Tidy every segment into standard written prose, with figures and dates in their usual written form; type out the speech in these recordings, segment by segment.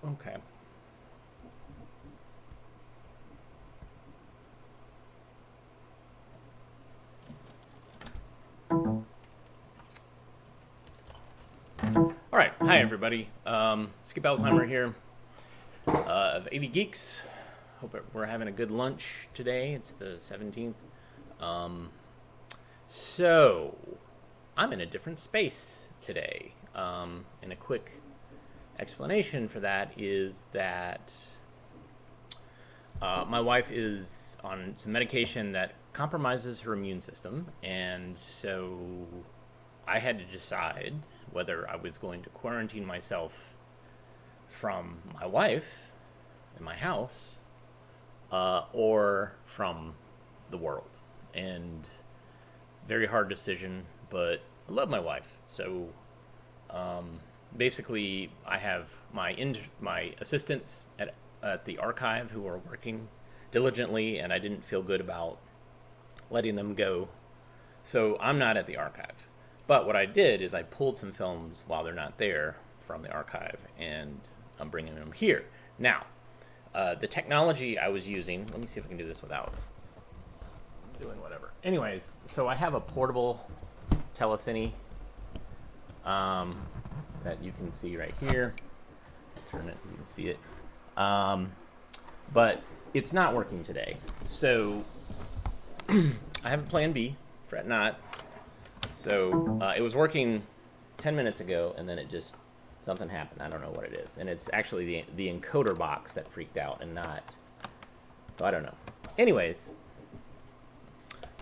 Okay. All right. Hi, everybody. Skip Alzheimer here of AV Geeks. Hope we're having a good lunch today. It's the 17th. Um, so, I'm in a different space today. And a quick explanation for that is that my wife is on some medication that compromises her immune system, and so I had to decide whether I was going to quarantine myself from my wife in my house or from the world. And very hard decision, but I love my wife. So basically, I have my assistants at the archive who are working diligently, and I didn't feel good about letting them go. So I'm not at the archive. But what I did is I pulled some films while they're not there from the archive, and I'm bringing them here. Now, the technology I was using, let me see if I can do this without doing whatever. Anyways, so I have a portable telecine that you can see right here. Turn it, you can see it. But it's not working today. So I have a plan B, fret not. So it was working 10 minutes ago, and then something happened. I don't know what it is. And it's actually the encoder box that freaked out and not. So I don't know. Anyways,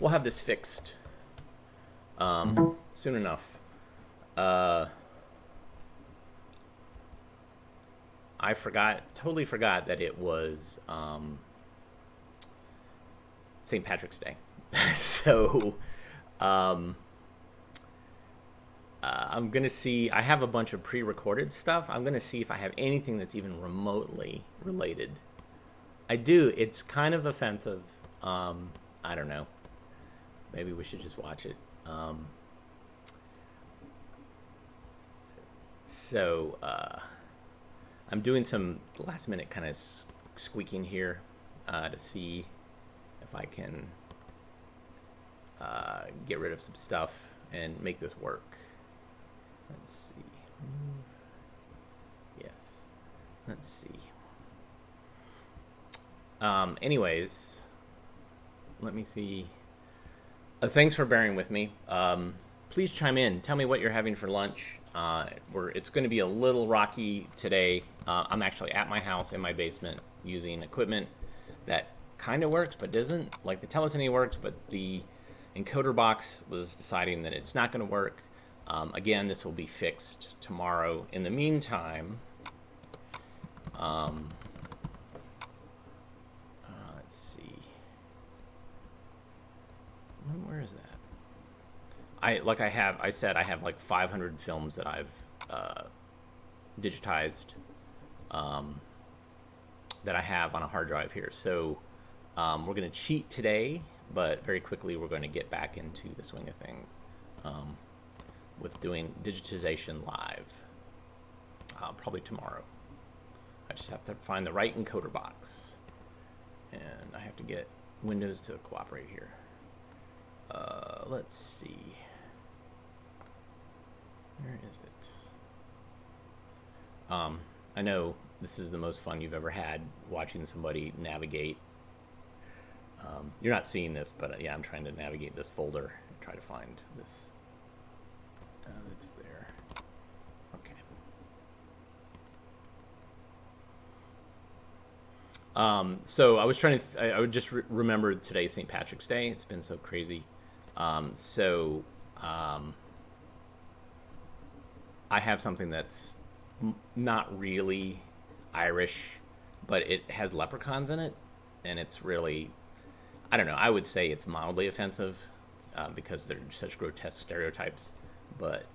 we'll have this fixed soon enough. I totally forgot that it was St. Patrick's Day. So I'm going to see, I have a bunch of pre-recorded stuff. I'm going to see if I have anything that's even remotely related. I do. It's kind of offensive. I don't know. Maybe we should just watch it. So I'm doing some last minute kind of squeaking here to see if I can get rid of some stuff and make this work. Let's see. Yes. Let's see. Anyways, let me see. Thanks for bearing with me. Please chime in. Tell me what you're having for lunch. It's going to be a little rocky today. I'm actually at my house in my basement using equipment that kind of works but doesn't. Like the telecine works, but the encoder box was deciding that it's not going to work. Again, this will be fixed tomorrow. In the meantime, let's see. Where is that? I said I have like 500 films that I've digitized that I have on a hard drive here. So we're going to cheat today, but very quickly we're going to get back into the swing of things. With doing digitization live, probably tomorrow. I just have to find the right encoder box, and I have to get Windows to cooperate here. Let's see. Where is it? I know this is the most fun you've ever had watching somebody navigate. You're not seeing this, but yeah, I'm trying to navigate this folder and try to find this. It's there. Okay. So I was trying to. I would just remember today, St. Patrick's Day. It's been so crazy. I have something that's not really Irish, but it has leprechauns in it, and it's really, I don't know. I would say it's mildly offensive because they're such grotesque stereotypes. But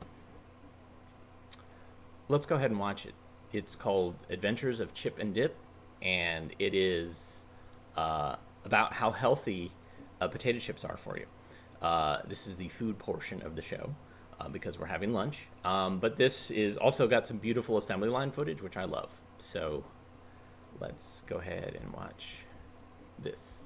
let's go ahead and watch it. It's called Adventures of Chip and Dip, and it is about how healthy potato chips are for you. This is the food portion of the show because we're having lunch. But this is also got some beautiful assembly line footage, which I love. So let's go ahead and watch this.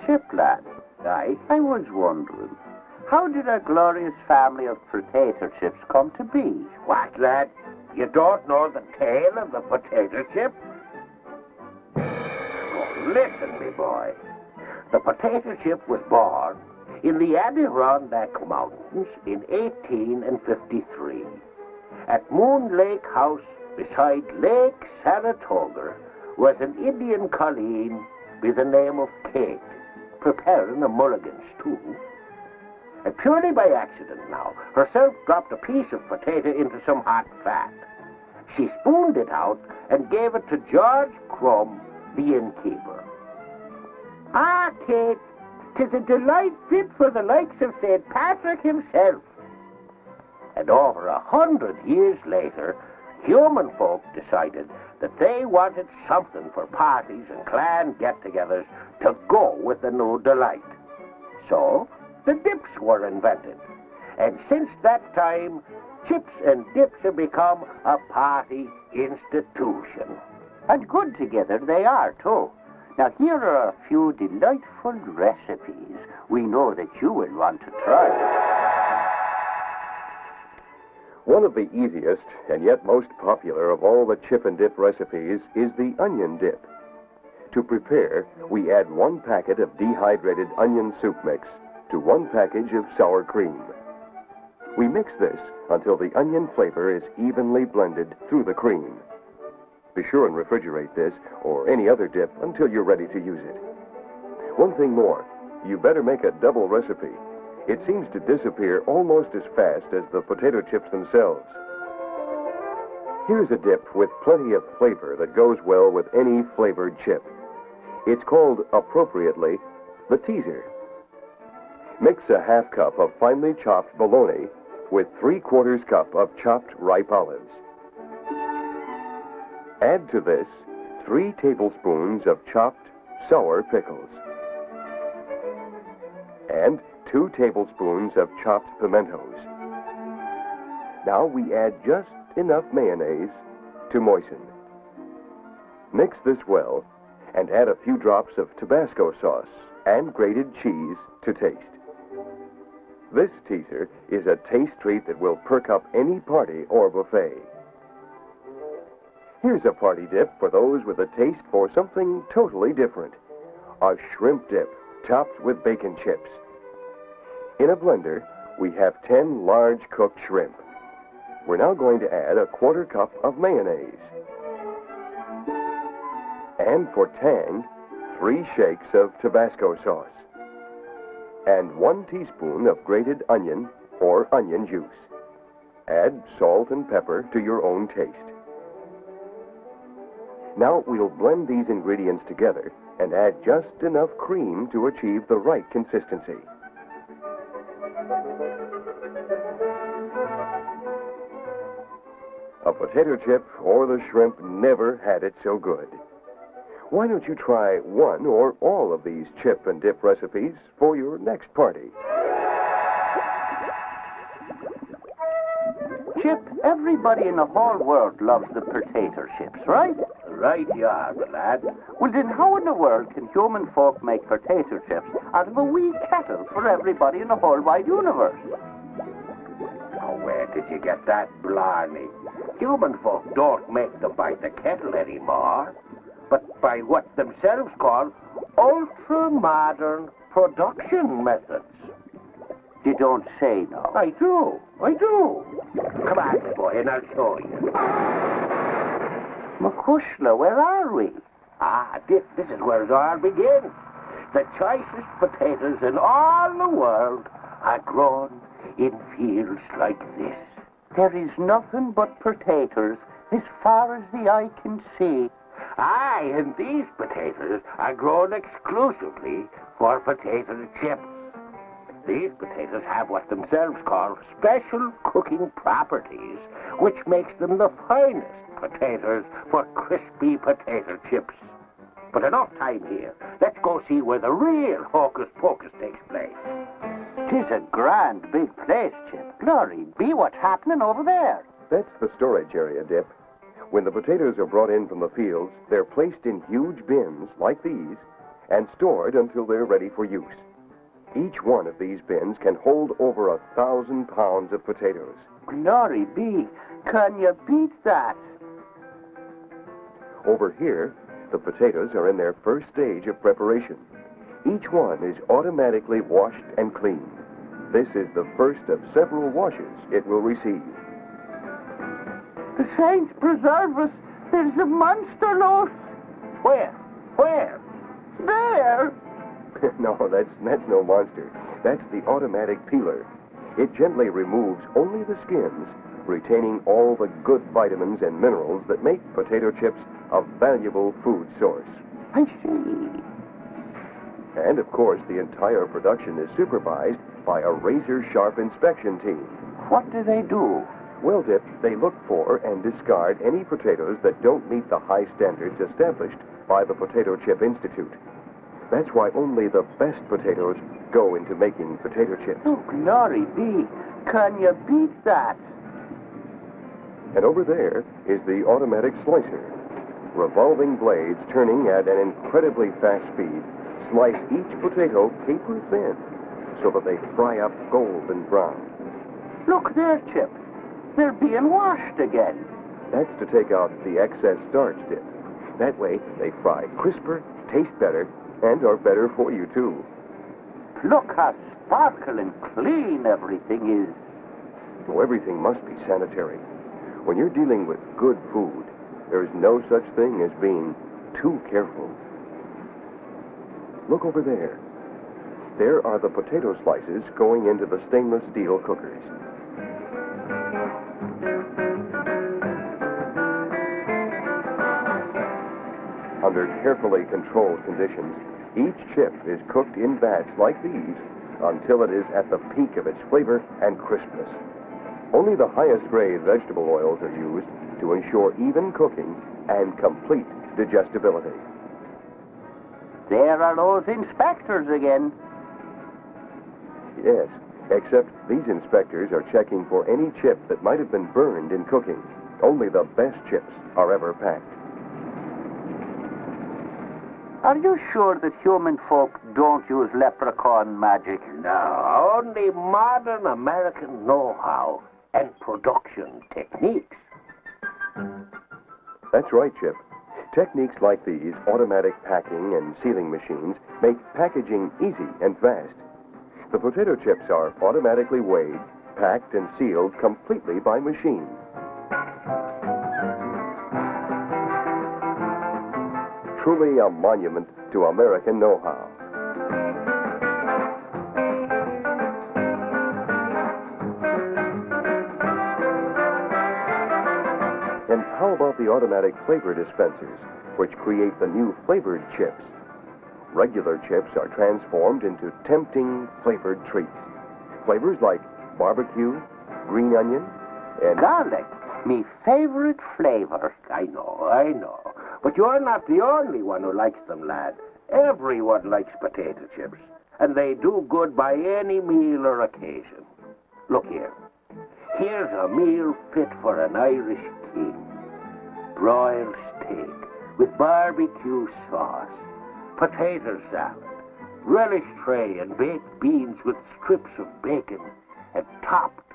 Chip, lad. I was wondering, how did our glorious family of potato chips come to be? What, lad? You don't know the tale of the potato chip? Oh, listen, me boy. The potato chip was born in the Adirondack Mountains in 1853 at Moon Lake House beside Lake Saratoga was an Indian colleen by the name of Kate, preparing a mulligan stew. And purely by accident now, herself dropped a piece of potato into some hot fat. She spooned it out and gave it to George Crumb, the innkeeper. "Ah, Kate, 'tis a delight fit for the likes of St. Patrick himself." And over 100 years later, human folk decided that they wanted something for parties and clan get-togethers to go with the new delight. So, the dips were invented. And since that time, chips and dips have become a party institution. And good together they are, too. Now, here are a few delightful recipes we know that you will want to try. One of the easiest and yet most popular of all the chip and dip recipes is the onion dip. To prepare, we add 1 packet of dehydrated onion soup mix to 1 package of sour cream. We mix this until the onion flavor is evenly blended through the cream. Be sure and refrigerate this or any other dip until you're ready to use it. One thing more, you better make a double recipe. It seems to disappear almost as fast as the potato chips themselves. Here's a dip with plenty of flavor that goes well with any flavored chip. It's called, appropriately, the teaser. Mix a 1/2 cup of finely chopped bologna with 3/4 cup of chopped ripe olives. Add to this 3 tablespoons of chopped sour pickles and 2 tablespoons of chopped pimentos. Now we add just enough mayonnaise to moisten. Mix this well and add a few drops of Tabasco sauce and grated cheese to taste. This teaser is a taste treat that will perk up any party or buffet. Here's a party dip for those with a taste for something totally different. A shrimp dip topped with bacon chips. In a blender, we have 10 large cooked shrimp. We're now going to add a 1/4 cup of mayonnaise. And for tang, 3 shakes of Tabasco sauce. And 1 teaspoon of grated onion or onion juice. Add salt and pepper to your own taste. Now we'll blend these ingredients together and add just enough cream to achieve the right consistency. A potato chip or the shrimp never had it so good. Why don't you try one or all of these chip and dip recipes for your next party? Chip, everybody in the whole world loves the potato chips, right? Right you are, my lad. Well, then how in the world can human folk make potato chips out of a wee kettle for everybody in the whole wide universe? Oh, where did you get that, blarney? Human folk don't make them by the kettle anymore, but by what themselves call ultra-modern production methods. You don't say no. I do. Come on, my boy, and I'll show you. McCushla, where are we? This is where it all begins. The choicest potatoes in all the world are grown in fields like this. There is nothing but potatoes as far as the eye can see. Aye, and these potatoes are grown exclusively for potato chips. These potatoes have what themselves call special cooking properties, which makes them the finest potatoes for crispy potato chips. But enough time here. Let's go see where the real hocus pocus takes place. 'Tis a grand big place, Chip. Glory be, what's happening over there? That's the storage area, Dip. When the potatoes are brought in from the fields, they're placed in huge bins like these and stored until they're ready for use. Each one of these bins can hold over 1,000 pounds of potatoes. Glory be, can you beat that? Over here, the potatoes are in their first stage of preparation. Each one is automatically washed and cleaned. This is the first of several washes it will receive. The saints preserve us. There's a monster loose. Where? Where? There. No, that's no monster. That's the automatic peeler. It gently removes only the skins, retaining all the good vitamins and minerals that make potato chips a valuable food source. I see. And, of course, the entire production is supervised by a razor-sharp inspection team. What do they do? Well, Dip, they look for and discard any potatoes that don't meet the high standards established by the Potato Chip Institute. That's why only the best potatoes go into making potato chips. Oh, glory be. Can you beat that? And over there is the automatic slicer. Revolving blades turning at an incredibly fast speed slice each potato paper thin so that they fry up golden brown. Look there, Chip. They're being washed again. That's to take out the excess starch, Dip. That way, they fry crisper, taste better, and are better for you, too. Look how sparkling clean everything is. Oh, everything must be sanitary. When you're dealing with good food, there's no such thing as being too careful. Look over there. There are the potato slices going into the stainless steel cookers. Under carefully controlled conditions, each chip is cooked in vats like these until it is at the peak of its flavor and crispness. Only the highest grade vegetable oils are used to ensure even cooking and complete digestibility. There are those inspectors again. Yes, except these inspectors are checking for any chip that might have been burned in cooking. Only the best chips are ever packed. Are you sure that human folk don't use leprechaun magic? No, only modern American know-how and production techniques. That's right, Chip. Techniques like these automatic packing and sealing machines make packaging easy and fast. The potato chips are automatically weighed, packed, and sealed completely by machine. Truly a monument to American know-how. And how about the automatic flavor dispensers, which create the new flavored chips? Regular chips are transformed into tempting flavored treats. Flavors like barbecue, green onion, and Garlic, me favorite flavor. I know. But you're not the only one who likes them, lad. Everyone likes potato chips, and they do good by any meal or occasion. Look here. Here's a meal fit for an Irish king. Broiled steak with barbecue sauce, potato salad, relish tray, and baked beans with strips of bacon, and topped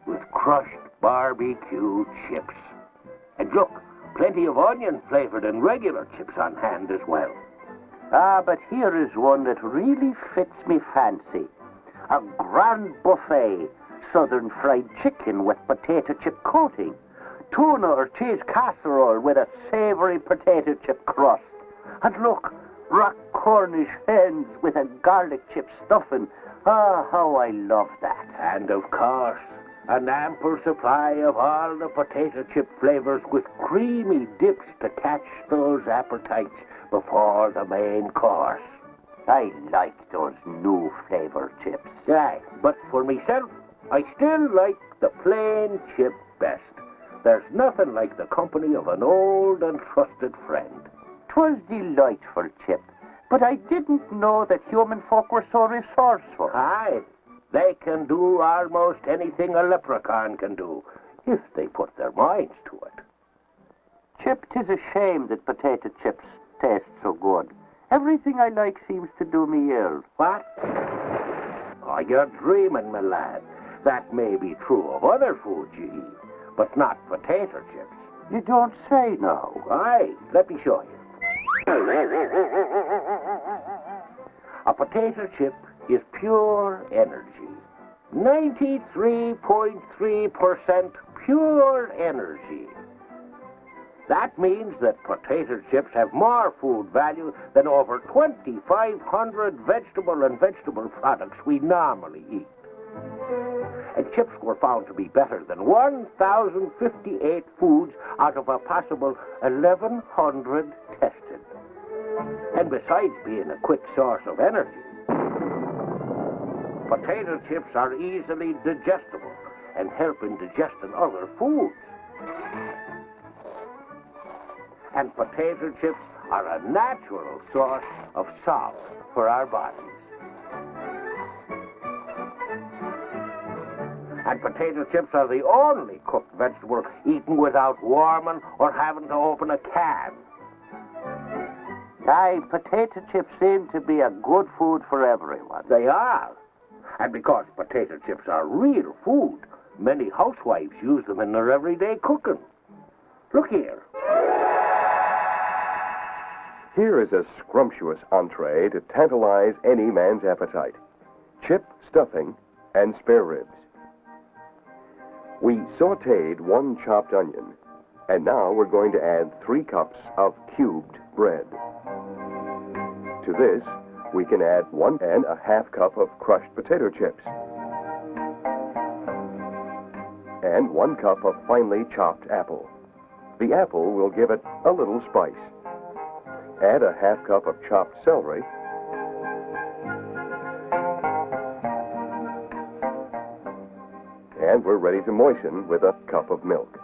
with crushed barbecue chips. And look, plenty of onion-flavored and regular chips on hand as well. Ah, but here is one that really fits me fancy. A grand buffet, southern fried chicken with potato chip coating, tuna or cheese casserole with a savory potato chip crust. And look, rock Cornish hens with a garlic chip stuffing. Ah, how I love that. And of course, An ample supply of all the potato chip flavors with creamy dips to catch those appetites before the main course. I like those new flavor chips. Aye, but for myself, I still like the plain chip best. There's nothing like the company of an old and trusted friend. 'Twas delightful, Chip, but I didn't know that human folk were so resourceful. Aye, they can do almost anything a leprechaun can do, if they put their minds to it. Chip, 'tis a shame that potato chips taste so good. Everything I like seems to do me ill. What? Oh, you're dreaming, my lad. That may be true of other foods you eat, but not potato chips. You don't say no. Aye, let me show you. A potato chip is pure energy. 93.3% pure energy. That means that potato chips have more food value than over 2,500 vegetable products we normally eat. And chips were found to be better than 1,058 foods out of a possible 1,100 tested. And besides being a quick source of energy, potato chips are easily digestible and help in digesting other foods. And potato chips are a natural source of salt for our bodies. And potato chips are the only cooked vegetable eaten without warming or having to open a can. Aye, potato chips seem to be a good food for everyone. They are. And because potato chips are real food, many housewives use them in their everyday cooking. Look here. Here is a scrumptious entree to tantalize any man's appetite. Chip stuffing and spare ribs. We sautéed 1 chopped onion, and now we're going to add 3 cups of cubed bread. To this, we can add 1½ cup of crushed potato chips, and 1 cup of finely chopped apple. The apple will give it a little spice. Add a ½ cup of chopped celery, and we're ready to moisten with a cup of milk.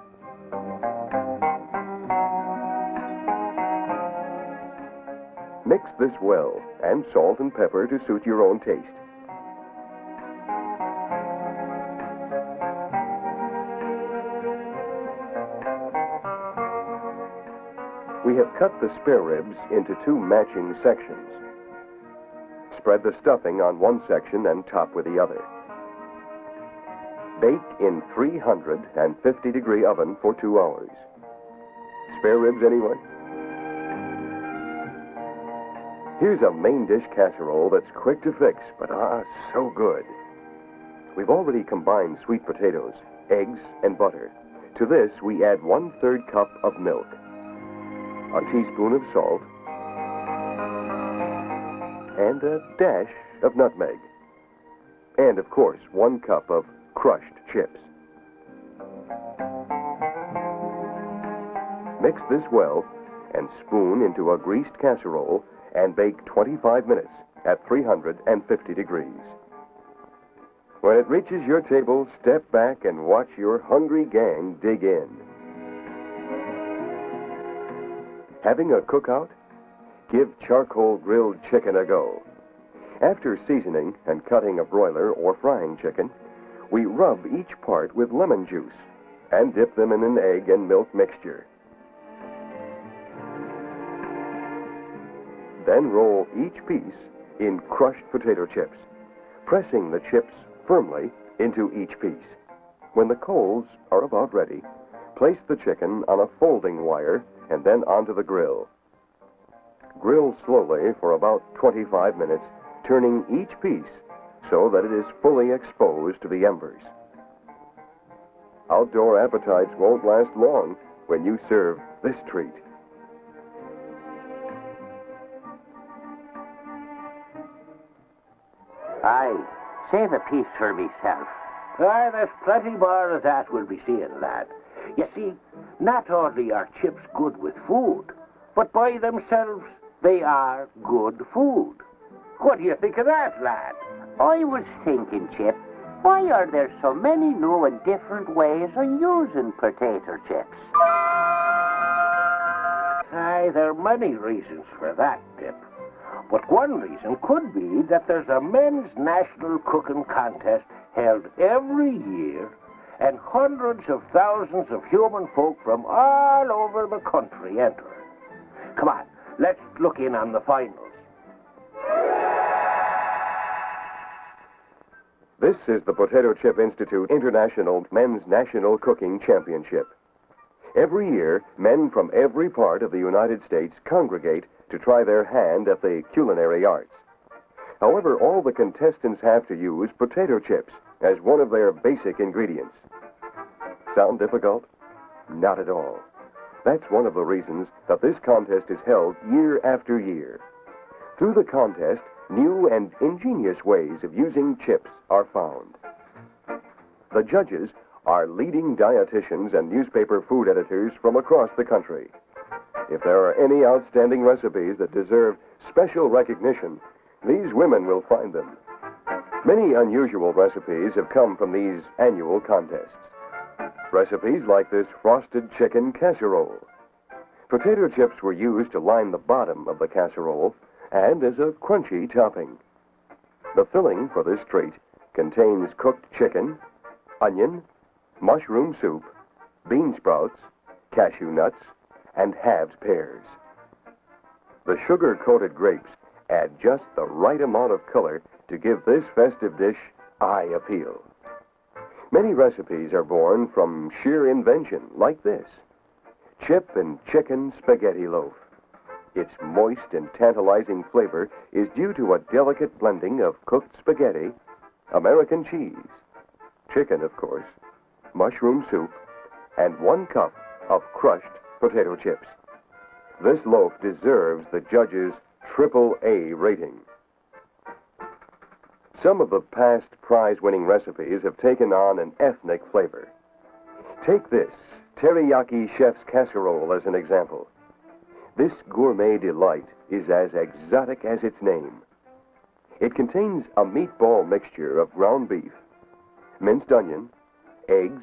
Mix this well, and salt and pepper to suit your own taste. We have cut the spare ribs into 2 matching sections. Spread the stuffing on one section and top with the other. Bake in 350-degree oven for 2 hours. Spare ribs, anyone? Here's a main dish casserole that's quick to fix, but so good. We've already combined sweet potatoes, eggs, and butter. To this, we add 1/3 cup of milk, a teaspoon of salt, and a dash of nutmeg. And, of course, 1 cup of crushed chips. Mix this well and spoon into a greased casserole and bake 25 minutes at 350 degrees. When it reaches your table, step back and watch your hungry gang dig in. Having a cookout? Give charcoal grilled chicken a go. After seasoning and cutting a broiler or frying chicken, we rub each part with lemon juice and dip them in an egg and milk mixture. Then roll each piece in crushed potato chips, pressing the chips firmly into each piece. When the coals are about ready, place the chicken on a folding wire and then onto the grill. Grill slowly for about 25 minutes, turning each piece so that it is fully exposed to the embers. Outdoor appetites won't last long when you serve this treat. Aye, save a piece for myself. There's plenty more of that we'll be seeing, lad. You see, not only are chips good with food, but by themselves they are good food. What do you think of that, lad? I was thinking, Chip, why are there so many new and different ways of using potato chips? Aye, there are many reasons for that, Dip. But one reason could be that there's a men's national cooking contest held every year, and hundreds of thousands of human folk from all over the country enter. Come on, let's look in on the finals. This is the Potato Chip Institute International Men's National Cooking Championship. Every year, men from every part of the United States congregate to try their hand at the culinary arts. However, all the contestants have to use potato chips as one of their basic ingredients. Sound difficult? Not at all. That's one of the reasons that this contest is held year after year. Through the contest, new and ingenious ways of using chips are found. The judges are leading dietitians and newspaper food editors from across the country. If there are any outstanding recipes that deserve special recognition, these women will find them. Many unusual recipes have come from these annual contests. Recipes like this frosted chicken casserole. Potato chips were used to line the bottom of the casserole and as a crunchy topping. The filling for this treat contains cooked chicken, onion, mushroom soup, bean sprouts, cashew nuts, and halved pears. The sugar-coated grapes add just the right amount of color to give this festive dish eye appeal. Many recipes are born from sheer invention, like this: chip and chicken spaghetti loaf. Its moist and tantalizing flavor is due to a delicate blending of cooked spaghetti, American cheese, chicken, of course, mushroom soup, and 1 cup of crushed potato chips. This loaf deserves the judges' AAA rating. Some of the past prize-winning recipes have taken on an ethnic flavor. Take this teriyaki chef's casserole as an example. This gourmet delight is as exotic as its name. It contains a meatball mixture of ground beef, minced onion, eggs,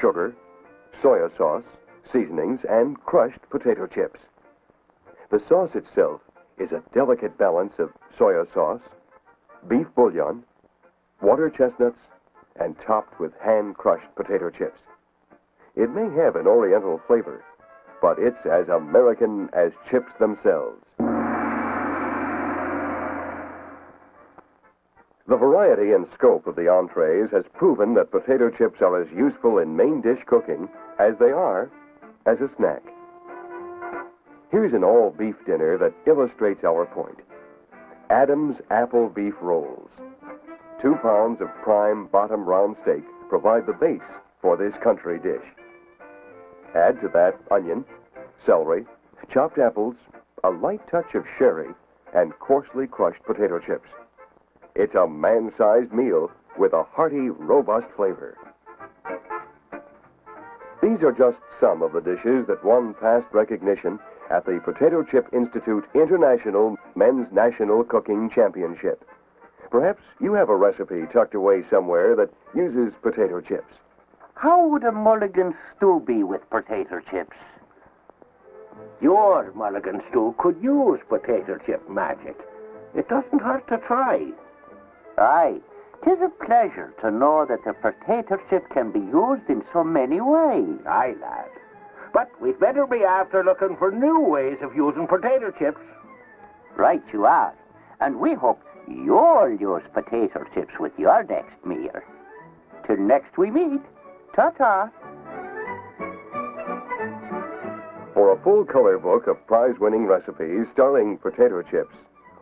sugar, soya sauce, seasonings, and crushed potato chips. The sauce itself is a delicate balance of soya sauce, beef bouillon, water chestnuts, and topped with hand-crushed potato chips. It may have an oriental flavor, but it's as American as chips themselves. The variety and scope of the entrees has proven that potato chips are as useful in main dish cooking as they are as a snack. Here's an all-beef dinner that illustrates our point. Adam's apple beef rolls. 2 pounds of prime bottom round steak provide the base for this country dish. Add to that onion, celery, chopped apples, a light touch of sherry, and coarsely crushed potato chips. It's a man-sized meal with a hearty, robust flavor. These are just some of the dishes that won past recognition at the Potato Chip Institute International Men's National Cooking Championship. Perhaps you have a recipe tucked away somewhere that uses potato chips. How would a mulligan stew be with potato chips? Your mulligan stew could use potato chip magic. It doesn't hurt to try. Aye, 'tis a pleasure to know that the potato chip can be used in so many ways. Aye, lad. But we'd better be after looking for new ways of using potato chips. Right you are. And we hope you'll use potato chips with your next meal. Till next we meet, ta-ta. For a full-color book of prize-winning recipes starring potato chips,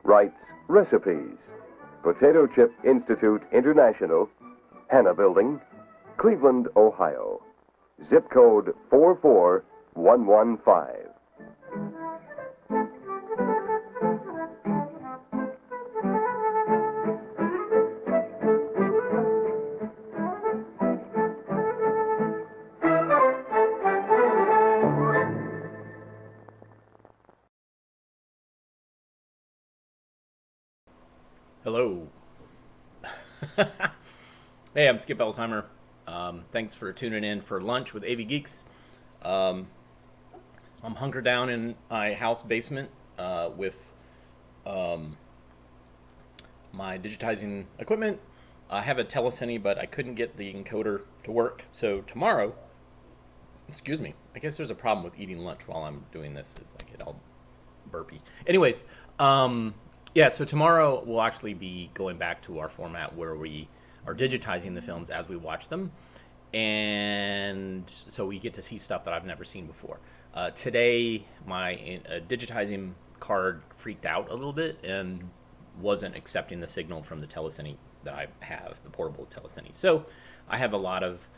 write Recipes, Potato Chip Institute International, Hanna Building, Cleveland, Ohio. Zip code 44115. So, hey, I'm Skip Elsheimer. Thanks for tuning in for lunch with AV Geeks. I'm hunkered down in my house basement with my digitizing equipment. I have a telecine, but I couldn't get the encoder to work. So tomorrow, excuse me, I guess there's a problem with eating lunch while I'm doing this. It's like it all burpy. Anyways, yeah, so tomorrow we'll actually be going back to our format where we are digitizing the films as we watch them. And so we get to see stuff that I've never seen before. Today, my digitizing card freaked out a little bit and wasn't accepting the signal from the telecine that I have, the portable telecine. So I have a lot of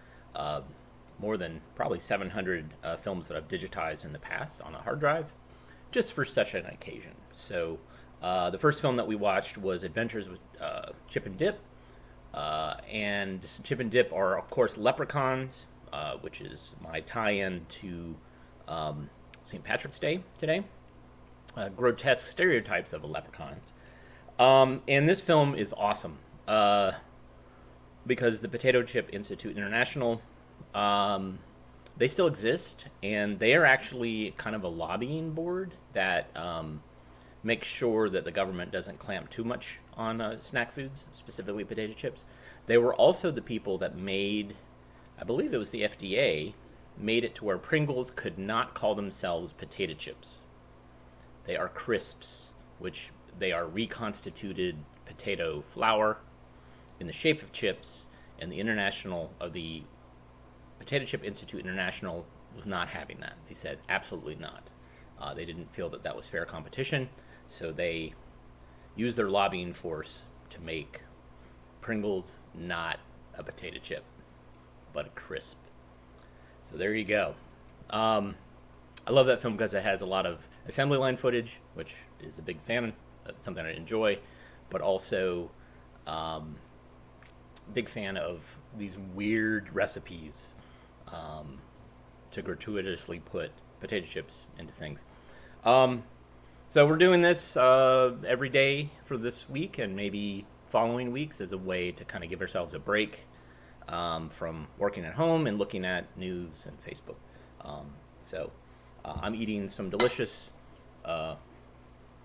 more than probably 700 films that I've digitized in the past on a hard drive, just for such an occasion. So the first film that we watched was Adventures with Chip and Dip. And Chip and Dip are, of course, leprechauns, which is my tie-in to St. Patrick's Day today. Grotesque stereotypes of a leprechaun. And this film is awesome because the Potato Chip Institute International, they still exist, and they are actually kind of a lobbying board that makes sure that the government doesn't clamp too much on snack foods, specifically potato chips. They were also the people that made, I believe it was the FDA, made it to where Pringles could not call themselves potato chips. They are crisps, which they are reconstituted potato flour in the shape of chips, and the Potato Chip Institute International was not having that. They said absolutely not. They didn't feel that that was fair competition, so they used their lobbying force to make Pringles not a potato chip, but a crisp. So there you go. I love that film because it has a lot of assembly line footage, which is a big fan, something I enjoy, but also big fan of these weird recipes to gratuitously put potato chips into things. So we're doing this every day for this week and maybe following weeks as a way to kind of give ourselves a break from working at home and looking at news and Facebook. So I'm eating some delicious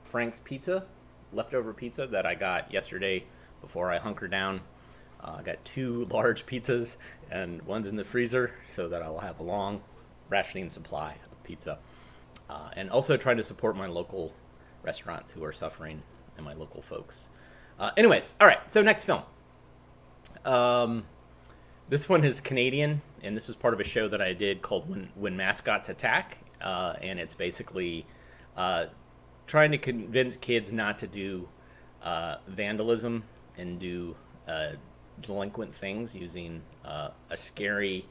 Frank's pizza, leftover pizza that I got yesterday before I hunkered down. I got 2 large pizzas, and one's in the freezer so that I'll have a long rationing supply of pizza. And also trying to support my local restaurants who are suffering and my local folks. Anyways, all right, so next film. This one is Canadian, and this was part of a show that I did called When Mascots Attack. And it's basically trying to convince kids not to do vandalism and do delinquent things using a scary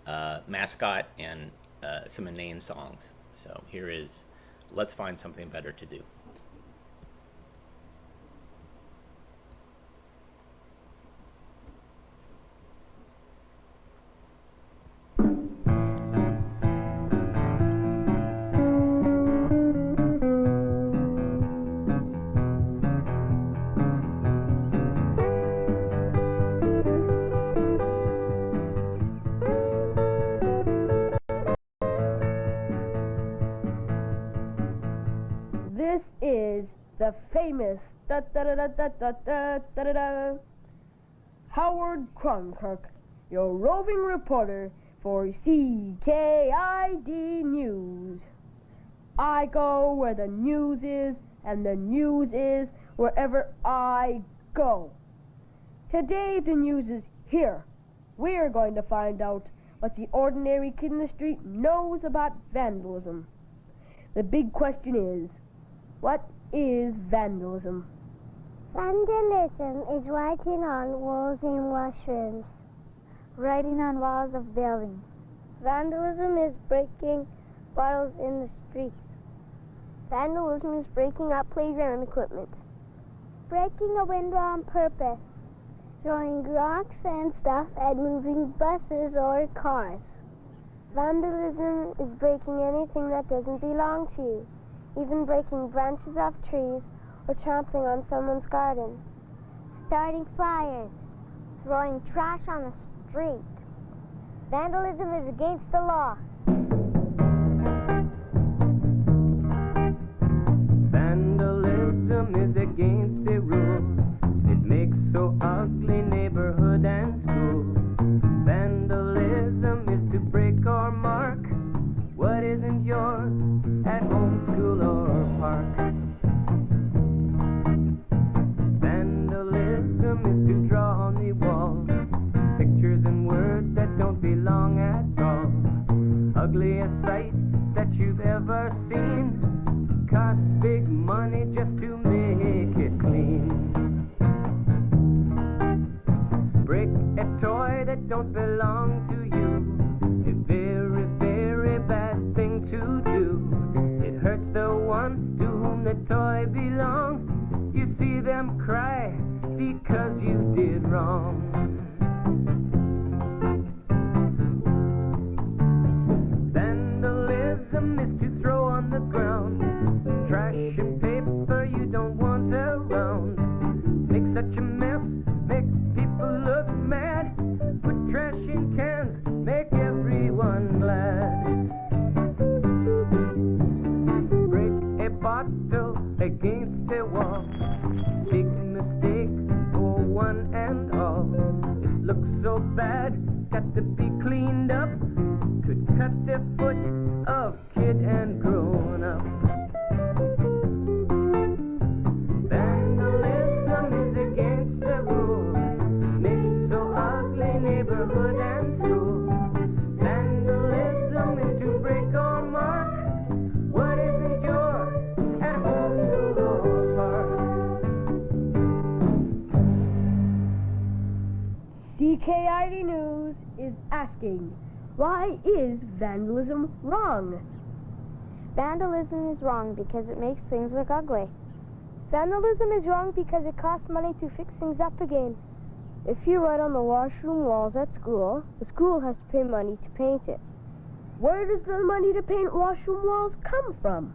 mascot and some inane songs. So here is Let's Find Something Better to Do. This is the famous Howard Cronkirk, your roving reporter for CKID News. I go where the news is, and the news is wherever I go. Today the news is here. We're going to find out what the ordinary kid in the street knows about vandalism. The big question is, what is vandalism? Vandalism is writing on walls in washrooms. Writing on walls of buildings. Vandalism is breaking bottles in the streets. Vandalism is breaking up playground equipment. Breaking a window on purpose. Throwing rocks and stuff at moving buses or cars. Vandalism is breaking anything that doesn't belong to you, even breaking branches off trees or trampling on someone's garden. starting fires, throwing trash on the street. Vandalism is against the law. Vandalism is against the rules. It makes so ugly neighborhood and school. Vandalism is to break or mark what isn't yours at home, school, or park. Vandalism is to draw on the wall pictures and words that don't belong at all. Ugliest sight that you've ever seen costs big money just to make it clean. Break a toy that don't belong to you, a very, very bad thing to do. It hurts the one to whom the toy belongs. You see them cry because you did wrong. Vandalism is to throw on the ground trash and paper you don't want around. Make such a mess, make people look mad. Put trash in cans, make everyone glad. Break a bottle against a wall, big mistake for one and all. It looks so bad, got to be cleaned up. Could cut the foot of kid and grown up. Vandalism is against the rules. Makes so ugly neighborhood and school. Vandalism is to break or mark what isn't yours at home, school, or park. CKID News is asking, why is vandalism wrong? Vandalism is wrong because it makes things look ugly. Vandalism is wrong because it costs money to fix things up again. If you write on the washroom walls at school, the school has to pay money to paint it. Where does the money to paint washroom walls come from?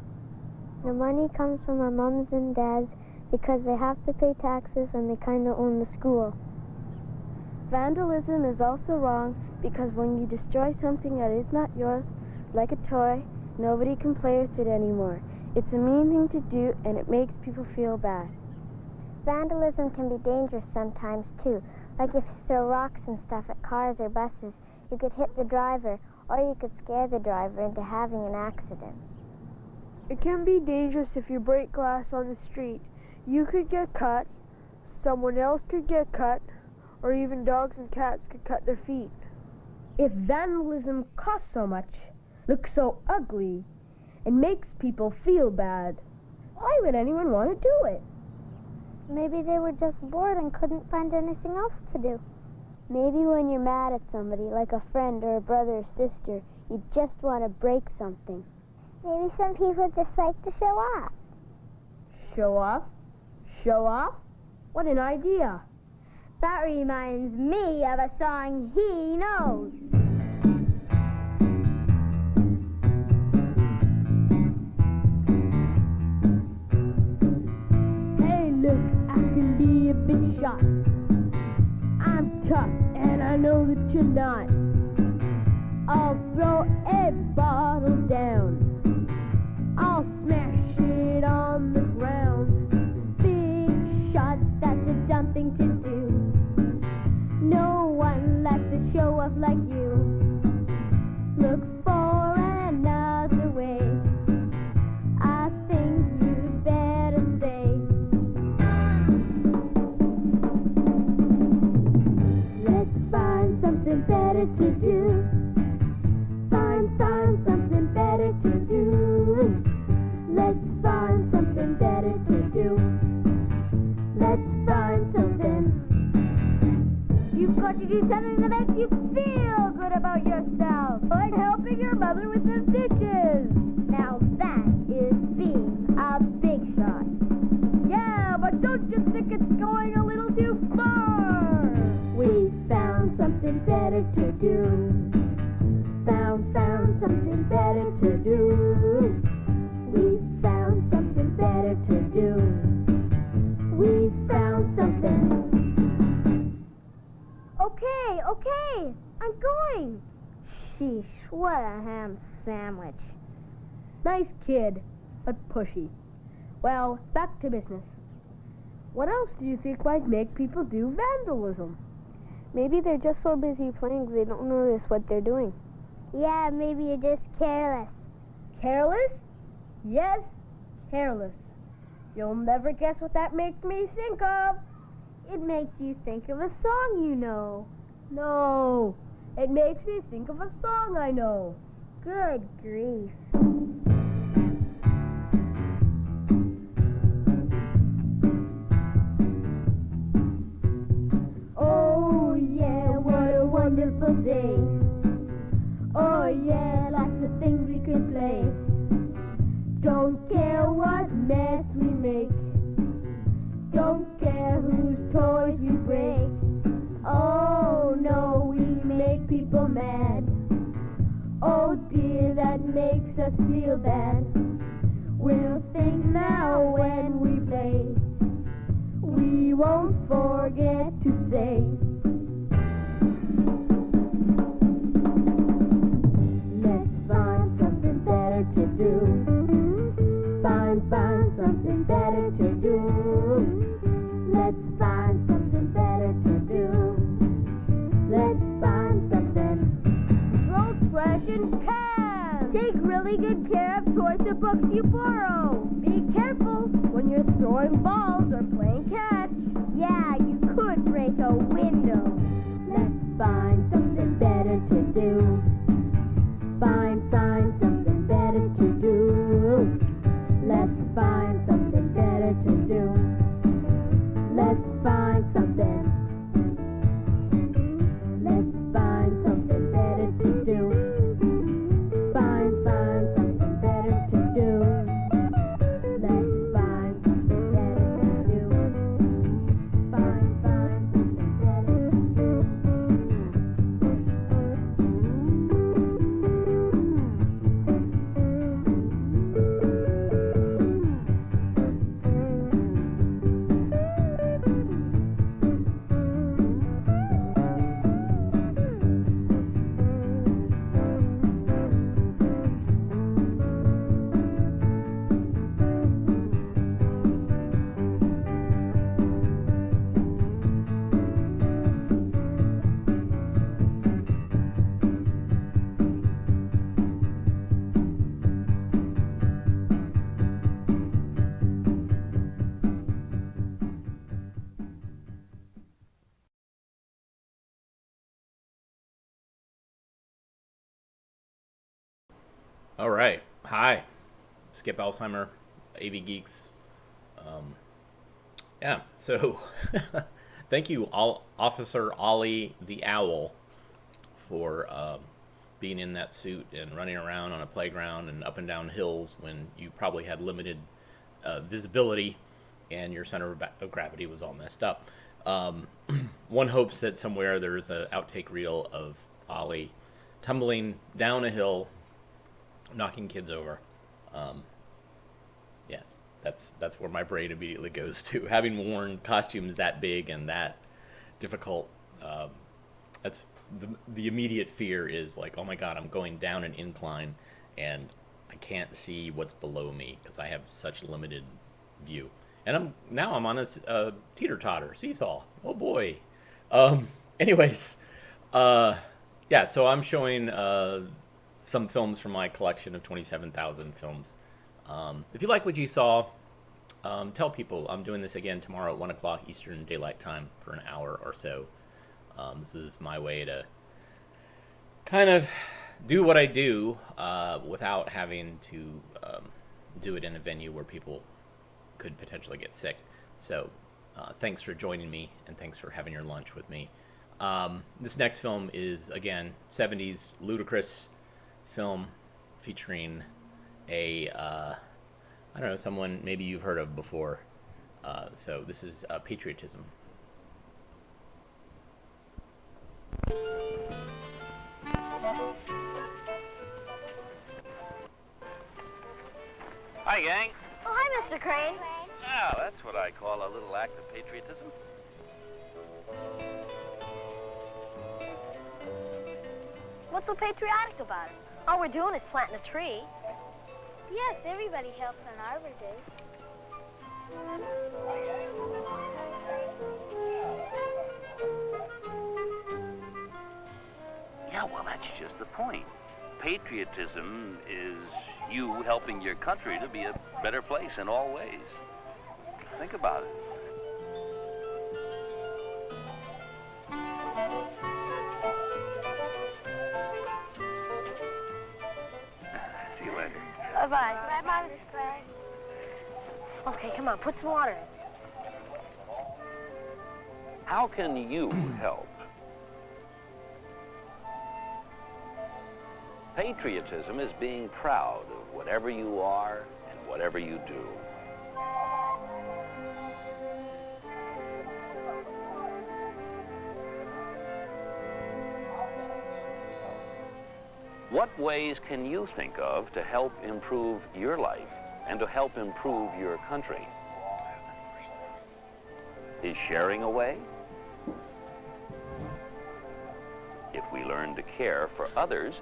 The money comes from our mums and dads because they have to pay taxes and they kind of own the school. Vandalism is also wrong because when you destroy something that is not yours, like a toy, nobody can play with it anymore. It's a mean thing to do, and it makes people feel bad. Vandalism can be dangerous sometimes, too. Like if you throw rocks and stuff at cars or buses, you could hit the driver, or you could scare the driver into having an accident. It can be dangerous if you break glass on the street. You could get cut, someone else could get cut, or even dogs and cats could cut their feet. If vandalism costs so much, looks so ugly, and makes people feel bad, why would anyone want to do it? Maybe they were just bored and couldn't find anything else to do. Maybe when you're mad at somebody, like a friend or a brother or sister, you just want to break something. Maybe some people just like to show off. Show off? Show off? What an idea. That reminds me of a song he knows. Hey, look, I can be a big shot. I'm tough, and I know that you're not. I'll throw a bottle down. I'll smash it on the ground. Big shot, that's a dumb thing to do. No one likes to show off like you. Look for another way. I think you'd better say, let's find something better to do. Find something better to do. Let's find something better to do. Let's find something. You've got to do something that makes you feel good about yourself. Like helping your mother with the dishes. Now that is being a big shot. Yeah, but don't you think it's going a little too far? We found something better to do. Found something better to do. We found something better to do. We found something. Hey, I'm going. Sheesh, what a ham sandwich. Nice kid, but pushy. Well, back to business. What else do you think might make people do vandalism? Maybe they're just so busy playing they don't notice what they're doing. Yeah, maybe you're just careless. Careless? Yes, careless. You'll never guess what that makes me think of. It makes you think of a song you know. No, it makes me think of a song I know. Good grief. Oh yeah, what a wonderful day. Oh yeah, lots of things we could play. Don't care what mess we make. Don't care whose toys we break. Oh no, we make people mad. Oh dear, that makes us feel bad. We'll think now when we play. We won't forget to say. Let's find something better to do. Find something better to do. Let's find something better to do. Let's find something. Throw trash in cans. Take really good care of toys and books you borrow. Be careful when you're throwing balls or playing catch. Yeah, you could break a window. Let's find something better to do. Find something better to do. Let's find something better to do. Let's find something. Let's find something better to do. Find something better to do. Let's find something better to do. Find something better to do. All right. Hi. Skip Alzheimer, AV Geeks. Yeah, so thank you, Officer Ollie the Owl, for being in that suit and running around on a playground and up and down hills when you probably had limited visibility and your center of gravity was all messed up. One hopes that somewhere there's an outtake reel of Ollie tumbling down a hill, knocking kids over. Yes, that's where my brain immediately goes to. Having worn costumes that big and that difficult, that's the immediate fear is like, oh my god, I'm going down an incline and I can't see what's below me because I have such limited view. And I'm on a teeter-totter seesaw. Oh boy. Anyways, yeah. So I'm showing some films from my collection of 27,000 films. If you like what you saw, tell people. I'm doing this again tomorrow at 1 o'clock Eastern Daylight Time for an hour or so. This is my way to kind of do what I do without having to do it in a venue where people could potentially get sick. So thanks for joining me, and thanks for having your lunch with me. This next film is, again, 70s ludicrous film featuring a I don't know, someone maybe you've heard of before. So this is Patriotism. Hi, gang. Oh, hi, Mr. Crane. Now, that's what I call a little act of patriotism. What's so patriotic about it? All we're doing is planting a tree. Yes, everybody helps on Arbor Day. Yeah, well, that's just the point. Patriotism is you helping your country to be a better place in all ways. Think about it. See you later. Bye-bye. Bye-bye, Miss Clay. Okay, come on, put some water in. How can you help? Patriotism is being proud of whatever you are and whatever you do. What ways can you think of to help improve your life and to help improve your country? Is sharing a way? If we learn to care for others,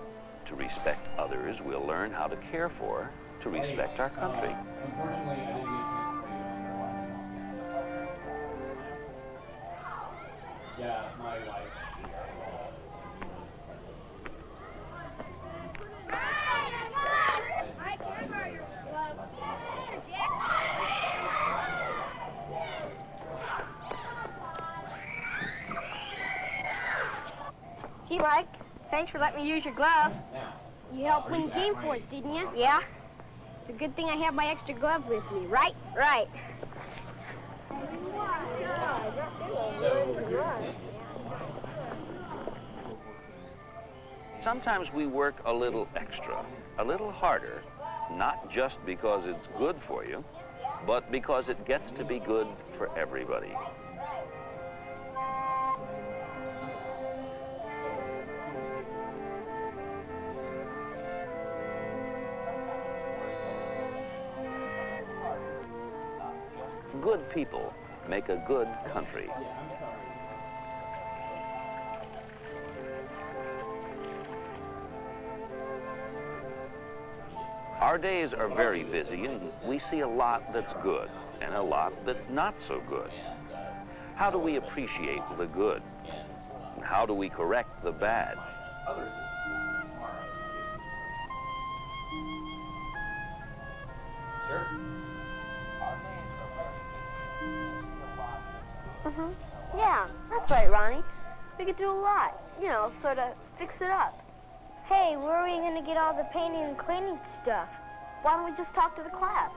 to respect others, we'll learn how to care for, to respect our country. Unfortunately, I didn't get a chance to tell you. Yeah, my wife. Hey, Mike. Thanks for letting me use your glove. You helped win the game for us, didn't you? Yeah. It's a good thing I have my extra glove with me, right? Right. Sometimes we work a little extra, a little harder, not just because it's good for you, but because it gets to be good for everybody. Good people make a good country. Our days are very busy, and we see a lot that's good and a lot that's not so good. How do we appreciate the good? And how do we correct the bad? Sure. Yeah, that's right, Ronnie. We could do a lot. You know, sort of fix it up. Hey, where are we going to get all the painting and cleaning stuff? Why don't we just talk to the class?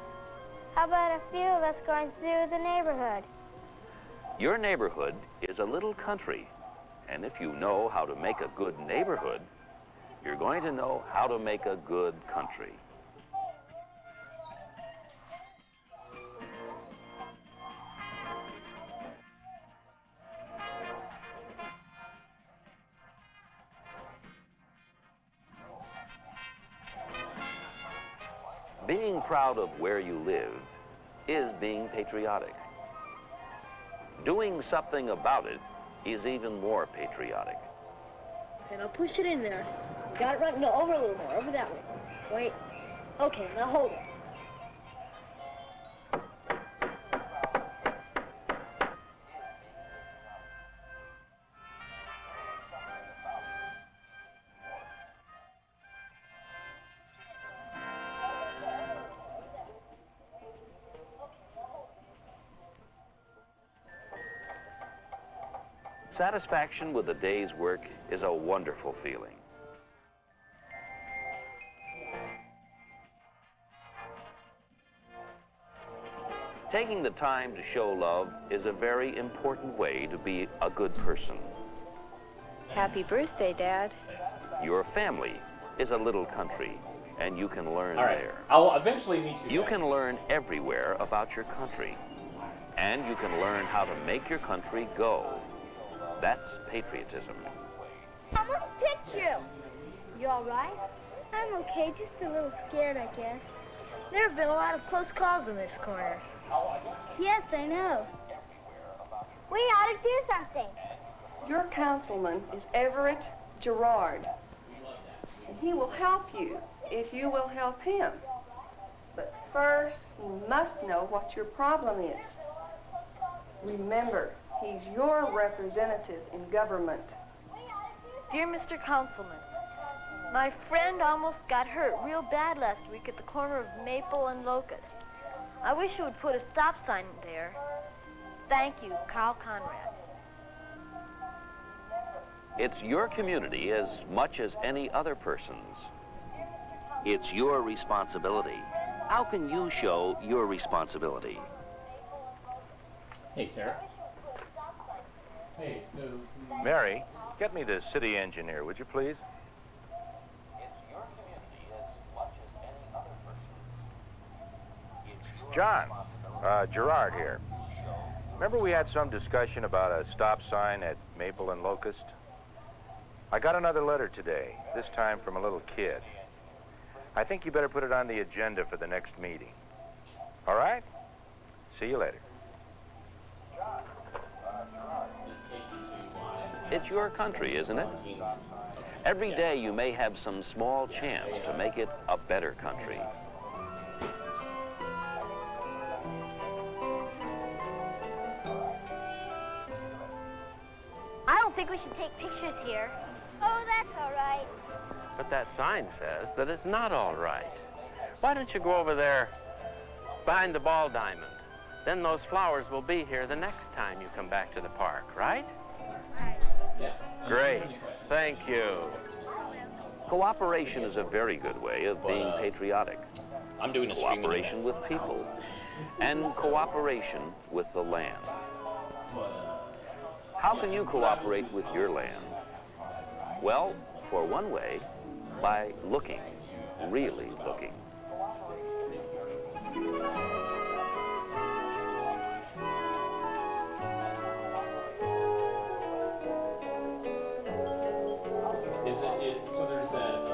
How about a few of us going through the neighborhood? Your neighborhood is a little country, and if you know how to make a good neighborhood, you're going to know how to make a good country. Being proud of where you live is being patriotic. Doing something about it is even more patriotic. Okay, now push it in there. Got it right. No, over a little more. Over that way. Wait. Okay, now hold it. Satisfaction with a day's work is a wonderful feeling. Taking the time to show love is a very important way to be a good person. Happy birthday, Dad. Your family is a little country, and you can learn All right. there. I'll eventually meet you. You guys. can learn everywhere about your country, and you can learn how to make your country go. That's patriotism. I almost picked you. You all right? I'm okay, just a little scared, I guess. There have been a lot of close calls in this corner. Yes, I know. We ought to do something. Your councilman is Everett Gerard. he will help you if you will help him. But first, he must know what your problem is. Remember, he's your representative in government. Dear Mr. Councilman, my friend almost got hurt real bad last week at the corner of Maple and Locust. I wish you would put a stop sign there. Thank you, Carl Conrad. It's your community as much as any other person's. It's your responsibility. How can you show your responsibility? Hey, Sarah. Hey, so... Mary, get me the city engineer, would you please? John, Gerard here. Remember we had some discussion about a stop sign at Maple and Locust? I got another letter today, this time from a little kid. I think you better put it on the agenda for the next meeting. All right? See you later. It's your country, isn't it? Every day you may have some small chance to make it a better country. I don't think we should take pictures here. Oh, that's all right. But that sign says that it's not all right. Why don't you go over there behind the ball diamond? Then those flowers will be here the next time you come back to the park, right? Yeah. Great. Thank you. Cooperation is a very good way of being patriotic. I'm doing a streaming cooperation with people and cooperation with the land. How can you cooperate with your land? Well, for one way, by looking, really looking. So there's that,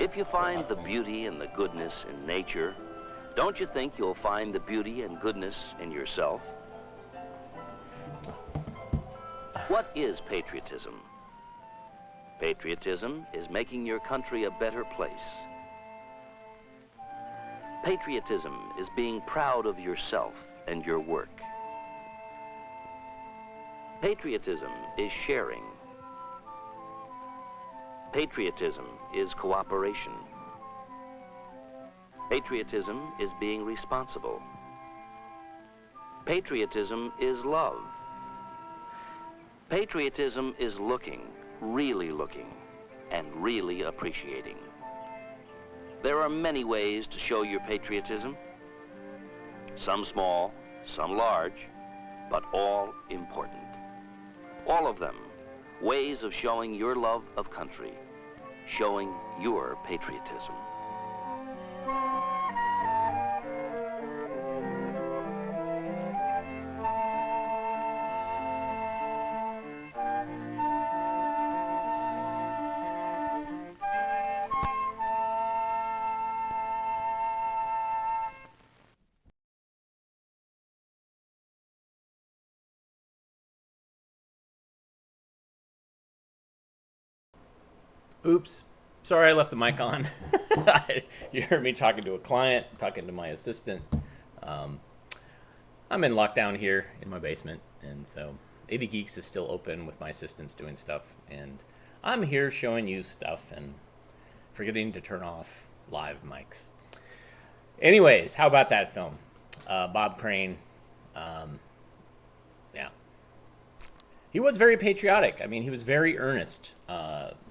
If you find the beauty and the goodness in nature, don't you think you'll find the beauty and goodness in yourself? What is patriotism? Patriotism is making your country a better place. Patriotism is being proud of yourself and your work. Patriotism is sharing. Patriotism is cooperation. Patriotism is being responsible. Patriotism is love. Patriotism is looking, really looking, and really appreciating. There are many ways to show your patriotism. Some small, some large, but all important. All of them ways of showing your love of country, showing your patriotism. Oops. Sorry, I left the mic on. You heard me talking to a client, talking to my assistant. I'm in lockdown here in my basement, and so AV Geeks is still open with my assistants doing stuff, and I'm here showing you stuff and forgetting to turn off live mics. Anyways, how about that film? Bob Crane. Yeah. He was very patriotic. I mean, he was very earnest.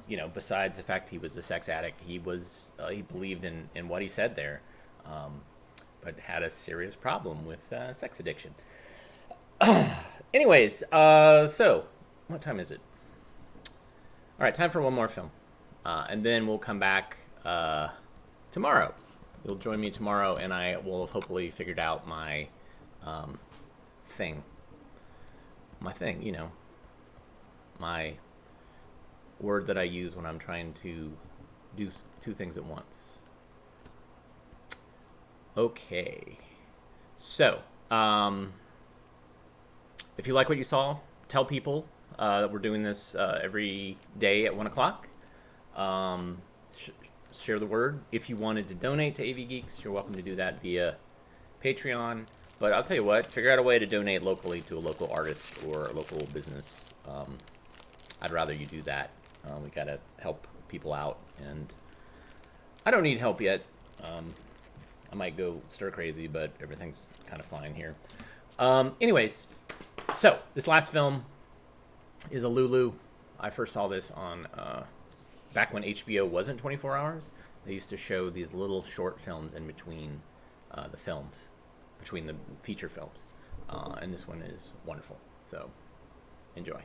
You know, besides the fact he was a sex addict, he believed in what he said there, but had a serious problem with sex addiction. Anyways, so what time is it? All right, time for one more film, and then we'll come back tomorrow. You'll join me tomorrow, and I will have hopefully figured out my thing. You know, my word that I use when I'm trying to do two things at once. Okay. So, if you like what you saw, tell people that we're doing this every day at 1 o'clock. Share the word. If you wanted to donate to AV Geeks, you're welcome to do that via Patreon. But I'll tell you what, figure out a way to donate locally to a local artist or a local business. I'd rather you do that. We gotta help people out, and I don't need help yet. I might go stir crazy, but everything's kind of fine here. Anyways, so this last film is a Lulu. I first saw this on back when HBO wasn't 24 hours. They used to show these little short films in between the films, between the feature films, and this one is wonderful. So enjoy.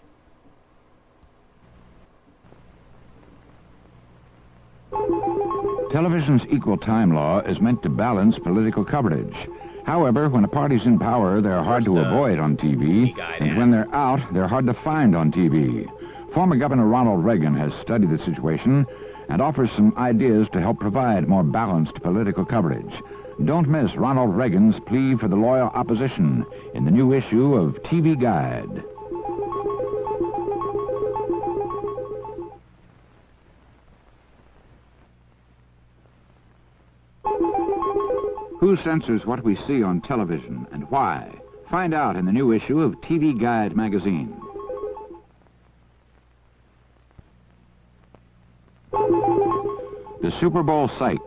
Television's equal time law is meant to balance political coverage. However, when a party's in power, they're hard to avoid on TV, and when they're out, they're hard to find on TV. Former Governor Ronald Reagan has studied the situation and offers some ideas to help provide more balanced political coverage. Don't miss Ronald Reagan's plea for the loyal opposition in the new issue of TV Guide. Who censors what we see on television and why? Find out in the new issue of TV Guide magazine. The Super Bowl Psych.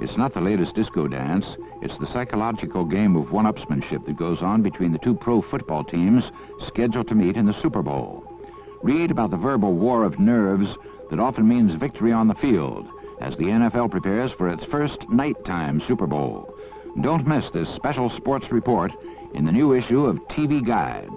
It's not the latest disco dance. It's the psychological game of one-upsmanship that goes on between the two pro football teams scheduled to meet in the Super Bowl. Read about the verbal war of nerves that often means victory on the field as the NFL prepares for its first nighttime Super Bowl. Don't miss this special sports report in the new issue of TV Guide.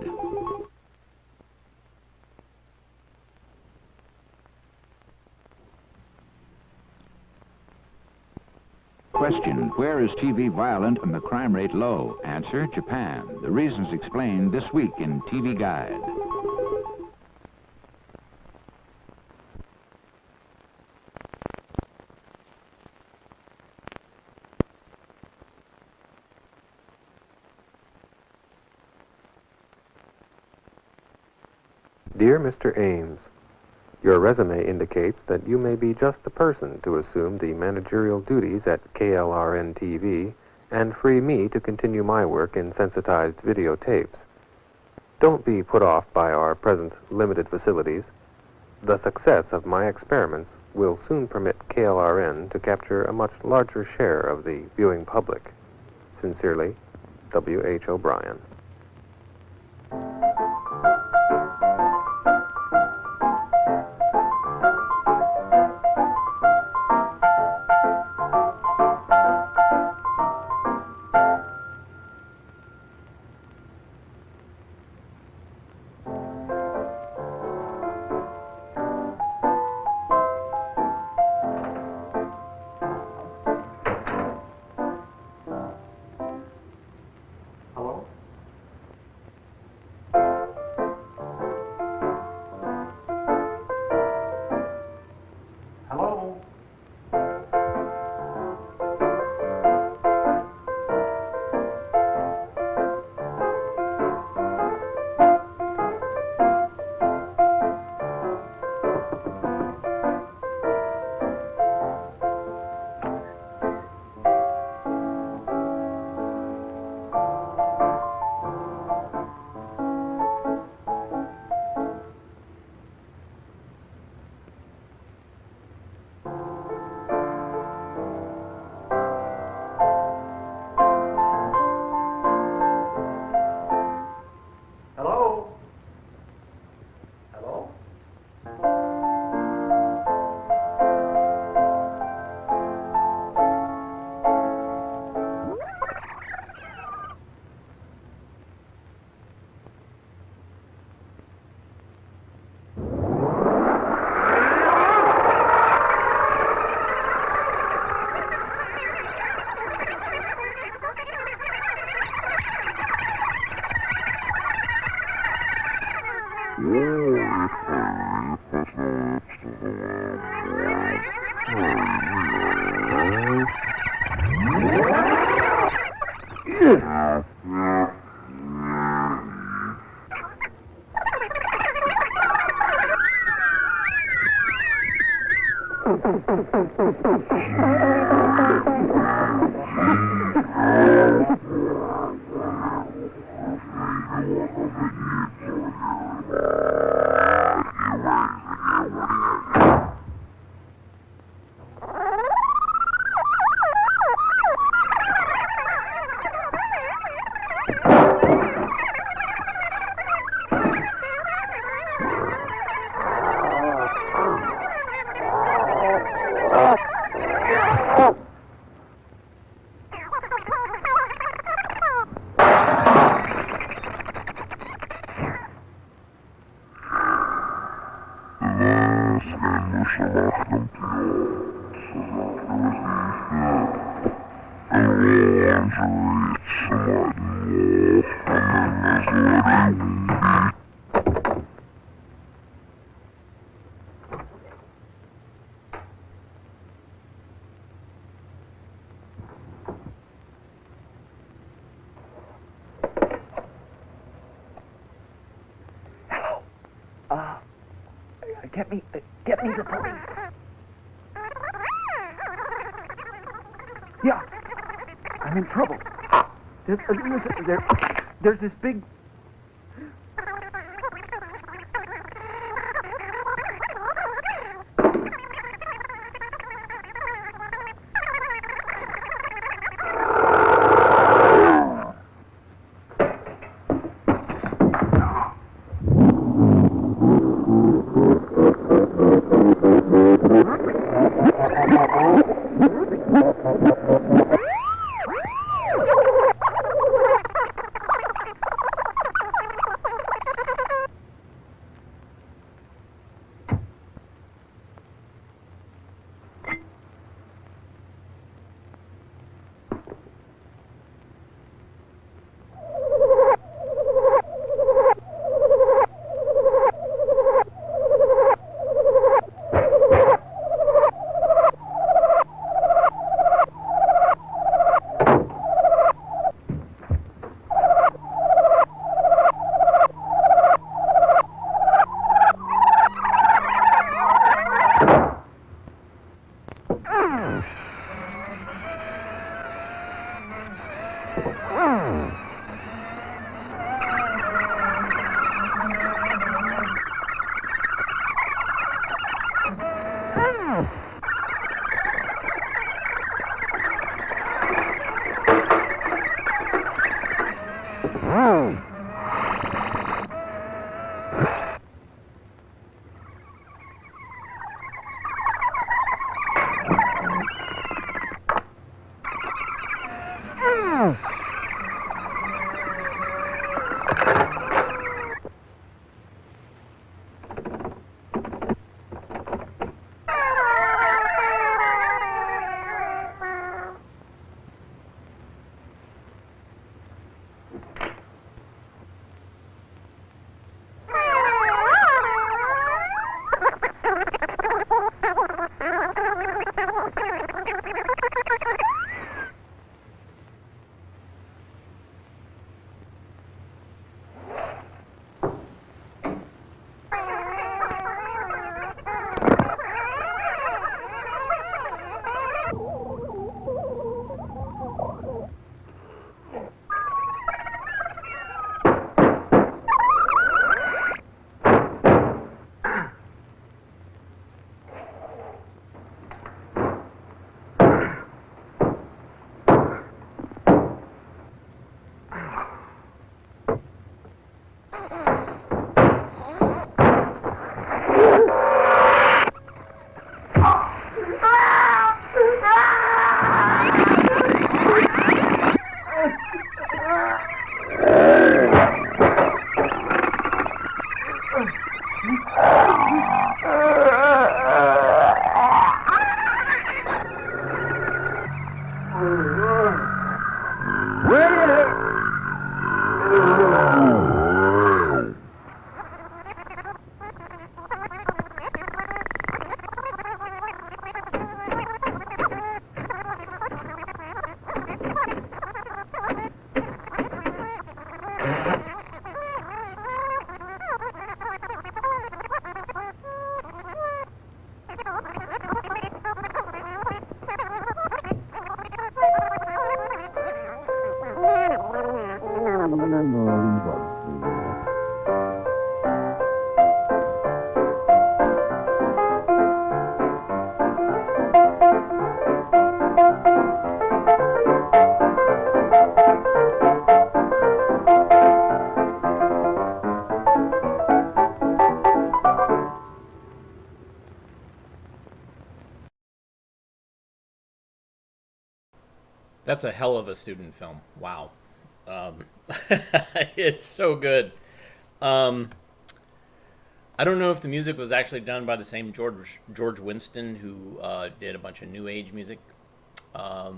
Question, where is TV violent and the crime rate low? Answer, Japan. The reasons explained this week in TV Guide. Dear Mr. Ames, your resume indicates that you may be just the person to assume the managerial duties at KLRN-TV and free me to continue my work in sensitized videotapes. Don't be put off by our present limited facilities. The success of my experiments will soon permit KLRN to capture a much larger share of the viewing public. Sincerely, W.H. O'Brien. Get me the police. Yeah, I'm in trouble. There's this big... That's a hell of a student film. Wow. It's so good. I don't know if the music was actually done by the same George Winston who did a bunch of New Age music. I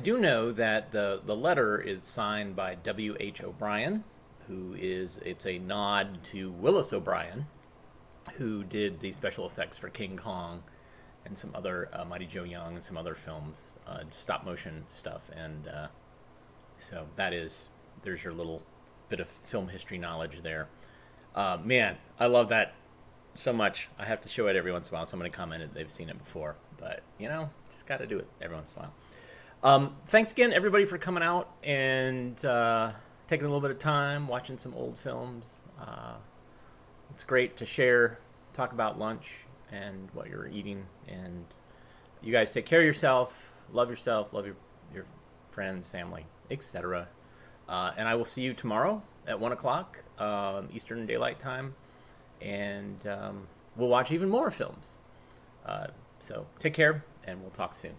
do know that the letter is signed by W.H. O'Brien, it's a nod to Willis O'Brien, who did the special effects for King Kong and some other Mighty Joe Young and some other films, stop motion stuff. And so there's your little bit of film history knowledge there. Man, I love that so much. I have to show it every once in a while. Somebody commented they've seen it before, but just got to do it every once in a while. Thanks again, everybody, for coming out and taking a little bit of time watching some old films. It's great to share, talk about lunch and what you're eating. And you guys take care of yourself, love your friends, family, etc. And I will see you tomorrow at 1 o'clock Eastern Daylight Time, and we'll watch even more films. So take care, and we'll talk soon.